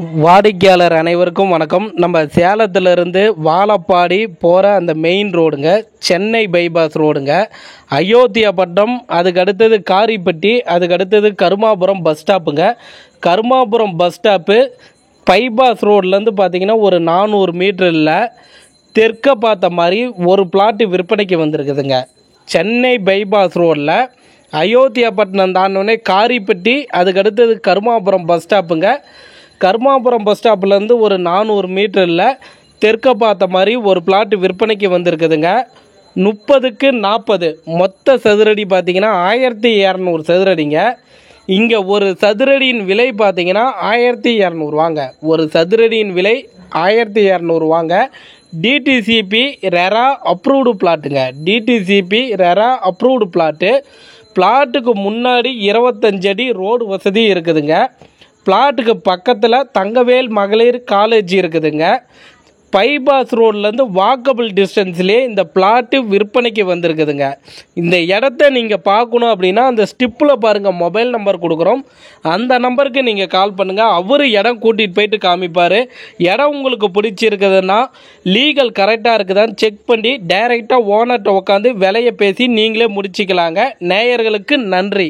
வாடிக்கையாளர் அனைவருக்கும் வணக்கம். நம்ம சேலத்திலிருந்து வாழப்பாடி போகிற அந்த மெயின் ரோடுங்க, சென்னை பைபாஸ் ரோடுங்க, அயோத்தியாப்பட்டினம், அதுக்கு அடுத்தது காரிப்பட்டி, அதுக்கு அடுத்தது கருமாபுரம் பஸ் ஸ்டாப்புங்க. கருமாபுரம் பஸ் ஸ்டாப்பு பைபாஸ் ரோட்லேருந்து பார்த்தீங்கன்னா ஒரு 400 மீட்டரில் தெற்க பார்த்த மாதிரி ஒரு பிளாட்டு விற்பனைக்கு வந்திருக்குதுங்க. சென்னை பைபாஸ் ரோடில் அயோத்தியாப்பட்டினம் தாண்டோடனே காரிப்பட்டி, அதுக்கு அடுத்தது கருமாபுரம் பஸ் ஸ்டாப்புங்க. கருமாபுரம் பஸ் ஸ்டாப்லேருந்து ஒரு 400 மீட்டரில் தெற்க பார்த்த மாதிரி ஒரு பிளாட்டு விற்பனைக்கு வந்திருக்குதுங்க. 30க்கு 40 மொத்த சதுரடி பார்த்தீங்கன்னா 1200 சதுரடிங்க. இங்கே ஒரு சதுரடியின் விலை பார்த்தீங்கன்னா 1200 வாங்க. ஒரு சதுரடியின் விலை 1200 வாங்க. டிடிசிபி ரெரா அப்ரூவ்டு பிளாட்டுங்க. DTCP RERA approved plot. பிளாட்டுக்கு முன்னாடி 25 அடி ரோடு வசதி இருக்குதுங்க. பிளாட்டுக்கு பக்கத்தில் தங்கவேல் மகளிர் காலேஜ் இருக்குதுங்க. பைபாஸ் ரோட்லேருந்து வாக்கபிள் டிஸ்டன்ஸ்லேயே இந்த பிளாட்டு விற்பனைக்கு வந்திருக்குதுங்க. இந்த இடத்த நீங்கள் பார்க்கணும் அப்படின்னா அந்த ஸ்டிப்பில் பாருங்கள், மொபைல் நம்பர் கொடுக்குறோம், அந்த நம்பருக்கு நீங்கள் கால் பண்ணுங்கள். அவர் இடம் கூட்டிகிட்டு போயிட்டு காமிப்பார். இடம் உங்களுக்கு பிடிச்சிருக்குதுன்னா லீகல் கரெக்டாக இருக்குதான்னு செக் பண்ணி டைரெக்டாக ஓனர்கிட்ட உட்காந்து விலையை பேசி நீங்களே முடிச்சிக்கலாங்க. நேயர்களுக்கு நன்றி.